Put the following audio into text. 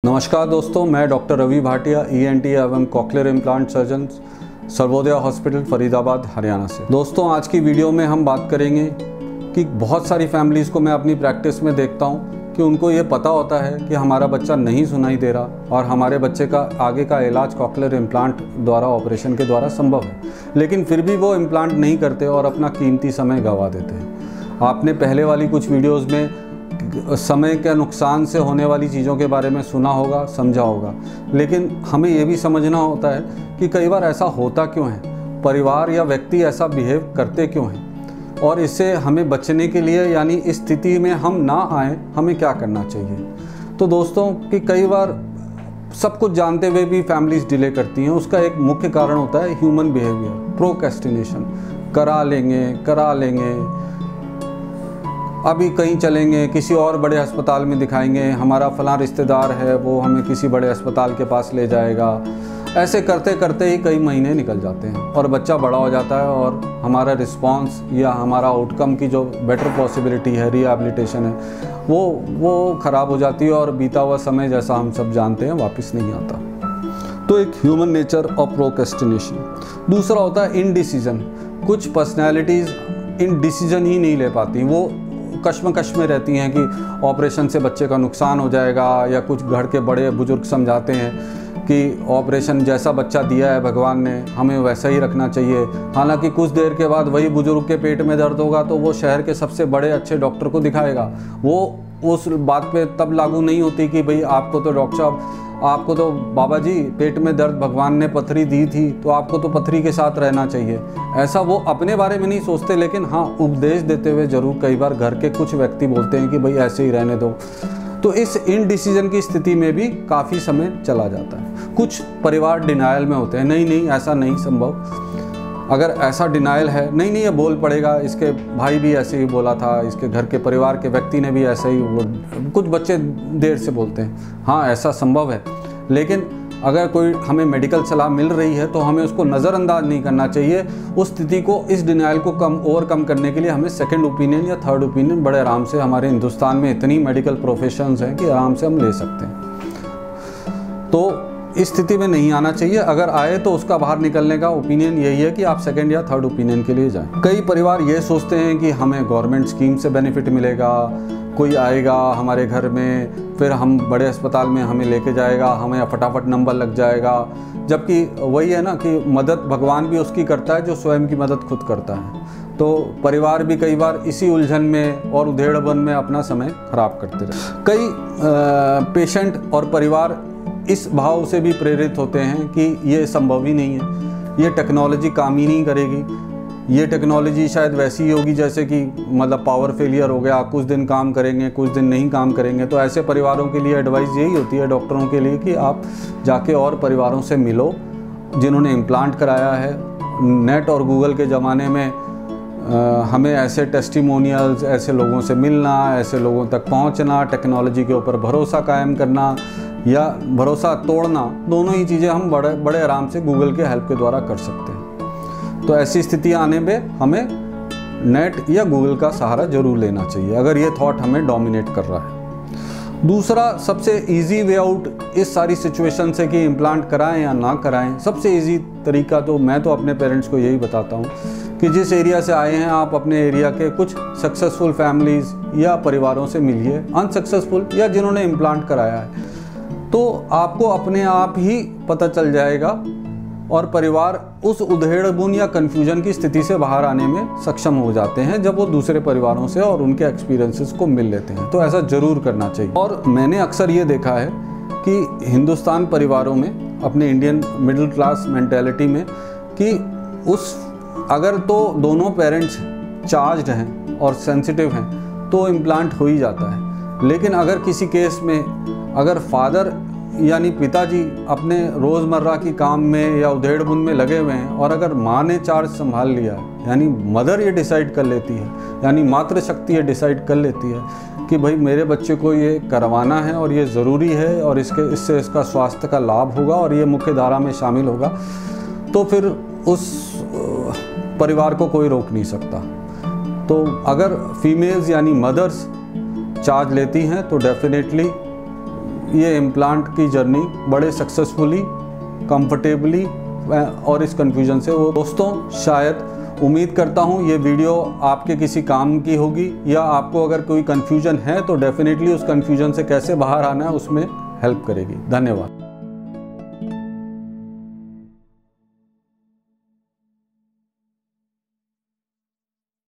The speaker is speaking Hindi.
नमस्कार दोस्तों, मैं डॉक्टर रवि भाटिया ENT एवं cochlear implant surgeon, Sarvodaya hospital Faridabad Haryana से। दोस्तों, आज की वीडियो में हम बात करेंगे कि बहुत सारी फैमिलीज़ को मैं अपनी प्रैक्टिस में देखता हूँ कि उनको ये पता होता है कि हमारा बच्चा नहीं सुनाई दे रहा और हमारे बच्चे का आगे का इलाज कॉक्लियर इम्प्लांट द्वारा, ऑपरेशन के द्वारा संभव है, लेकिन फिर भी वो इम्प्लांट नहीं करते और अपना कीमती समय गंवा देते हैं। आपने पहले वाली कुछ वीडियोज़ में समय के नुकसान से होने वाली चीज़ों के बारे में सुना होगा, समझा होगा, लेकिन हमें ये भी समझना होता है कि कई बार ऐसा होता क्यों है, परिवार या व्यक्ति ऐसा बिहेव करते क्यों हैं, और इससे हमें बचने के लिए, यानी इस स्थिति में हम ना आए, हमें क्या करना चाहिए। तो दोस्तों, कि कई बार सब कुछ जानते हुए भी फैमिलीज डिले करती हैं, उसका एक मुख्य कारण होता है ह्यूमन बिहेवियर, प्रोक्रेस्टिनेशन। करा लेंगे, अभी कहीं चलेंगे, किसी और बड़े अस्पताल में दिखाएंगे, हमारा फलां रिश्तेदार है वो हमें किसी बड़े अस्पताल के पास ले जाएगा। ऐसे करते करते ही कई महीने निकल जाते हैं और बच्चा बड़ा हो जाता है और हमारा रिस्पांस या हमारा आउटकम की जो बेटर पॉसिबिलिटी है, रिहैबिलिटेशन है, वो ख़राब हो जाती है और बीता हुआ समय, जैसा हम सब जानते हैं, वापस नहीं आता। तो एक ह्यूमन नेचर ऑफ प्रोक्रेस्टिनेशन। दूसरा होता है इनडिसीजन। कुछ पर्सनैलिटीज़ इनडिसीजन ही नहीं ले पाती, वो कश्मकश में रहती हैं कि ऑपरेशन से बच्चे का नुकसान हो जाएगा, या कुछ घर के बड़े बुजुर्ग समझाते हैं कि ऑपरेशन जैसा बच्चा दिया है भगवान ने, हमें वैसा ही रखना चाहिए। हालांकि कुछ देर के बाद वही बुजुर्ग के पेट में दर्द होगा तो वो शहर के सबसे बड़े अच्छे डॉक्टर को दिखाएगा। वो उस बात पे तब लागू नहीं होती कि भाई आपको तो डॉक्टर साहब, आपको तो बाबा जी पेट में दर्द भगवान ने पथरी दी थी, तो आपको तो पथरी के साथ रहना चाहिए। ऐसा वो अपने बारे में नहीं सोचते, लेकिन हाँ, उपदेश देते हुए ज़रूर कई बार घर के कुछ व्यक्ति बोलते हैं कि भाई ऐसे ही रहने दो। तो इस इनडिसीजन की स्थिति में भी काफ़ी समय चला जाता है। कुछ परिवार डिनायल में होते हैं, नहीं ऐसा नहीं संभव। अगर ऐसा डिनायल है, नहीं ये बोल पड़ेगा, इसके भाई भी ऐसे ही बोला था, इसके घर के परिवार के व्यक्ति ने भी ऐसे ही, कुछ बच्चे देर से बोलते हैं। हाँ, ऐसा संभव है, लेकिन अगर कोई हमें मेडिकल सलाह मिल रही है तो हमें उसको नज़रअंदाज नहीं करना चाहिए। उस स्थिति को, इस डिनायल को ओवरकम करने के लिए हमें सेकंड ओपिनियन या थर्ड ओपिनियन बड़े आराम से, हमारे हिंदुस्तान में इतनी मेडिकल प्रोफेशंस हैं कि आराम से हम ले सकते हैं। तो इस स्थिति में नहीं आना चाहिए। अगर आए तो उसका बाहर निकलने का ओपिनियन यही है कि आप सेकंड या थर्ड ओपिनियन के लिए जाएं। कई परिवार ये सोचते हैं कि हमें गवर्नमेंट स्कीम से बेनिफिट मिलेगा, कोई आएगा हमारे घर में, फिर हम बड़े अस्पताल में हमें लेके जाएगा, हमें फटाफट नंबर लग जाएगा। जबकि वही है ना कि मदद भगवान भी उसकी करता है जो स्वयं की मदद खुद करता है। तो परिवार भी कई बार इसी उलझन में और उधेड़बन में अपना समय खराब करते रहे। कई पेशेंट और परिवार इस भाव से भी प्रेरित होते हैं कि ये संभव ही नहीं है, ये टेक्नोलॉजी काम ही नहीं करेगी, ये टेक्नोलॉजी शायद वैसी ही होगी जैसे कि मतलब पावर फेलियर हो गया, कुछ दिन काम करेंगे, कुछ दिन नहीं काम करेंगे। तो ऐसे परिवारों के लिए एडवाइस यही होती है डॉक्टरों के लिए कि आप जाके और परिवारों से मिलो जिन्होंने इम्प्लांट कराया है। नेट और गूगल के ज़माने में हमें ऐसे टेस्टिमोनियल्स, ऐसे लोगों से मिलना, ऐसे लोगों तक पहुंचना, टेक्नोलॉजी के ऊपर भरोसा कायम करना या भरोसा तोड़ना, दोनों ही चीज़ें हम बड़े आराम से गूगल के हेल्प के द्वारा कर सकते हैं। तो ऐसी स्थिति आने में हमें नेट या गूगल का सहारा जरूर लेना चाहिए अगर ये थॉट हमें डोमिनेट कर रहा है। दूसरा सबसे इजी वे आउट इस सारी सिचुएशन से कि इम्प्लांट कराएं या ना कराएं, सबसे इजी तरीका तो मैं तो अपने पेरेंट्स को यही बताता हूँ कि जिस एरिया से आए हैं आप अपने एरिया के कुछ सक्सेसफुल फैमिलीज़ या परिवारों से मिलिए, अनसक्सेसफुल या जिन्होंने इम्प्लांट कराया है, तो आपको अपने आप ही पता चल जाएगा और परिवार उस उधेड़बुन या कन्फ्यूजन की स्थिति से बाहर आने में सक्षम हो जाते हैं जब वो दूसरे परिवारों से और उनके एक्सपीरियंसेस को मिल लेते हैं। तो ऐसा ज़रूर करना चाहिए। और मैंने अक्सर ये देखा है कि हिंदुस्तान परिवारों में, अपने इंडियन मिडिल क्लास मेंटेलिटी में, कि अगर तो दोनों पेरेंट्स चार्ज्ड हैं और सेंसिटिव हैं तो इम्प्लांट हो ही जाता है। लेकिन अगर किसी केस में अगर फादर यानी पिताजी अपने रोज़मर्रा की काम में या उधेड़बुन में लगे हुए हैं और अगर माँ ने चार्ज संभाल लिया, यानी मदर ये डिसाइड कर लेती है, यानी मातृशक्ति ये डिसाइड कर लेती है कि भाई मेरे बच्चे को ये करवाना है और ये ज़रूरी है और इससे इसका स्वास्थ्य का लाभ होगा और ये मुख्य धारा में शामिल होगा, तो फिर उस परिवार को कोई रोक नहीं सकता। तो अगर फीमेल्स यानी मदर्स चार्ज लेती हैं तो डेफिनेटली ये इम्प्लांट की जर्नी बड़े सक्सेसफुली, कंफर्टेबली और इस कन्फ्यूजन से वो दोस्तों, शायद उम्मीद करता हूँ ये वीडियो आपके किसी काम की होगी, या आपको अगर कोई कन्फ्यूजन है तो डेफिनेटली उस कन्फ्यूजन से कैसे बाहर आना है उसमें हेल्प करेगी। धन्यवाद।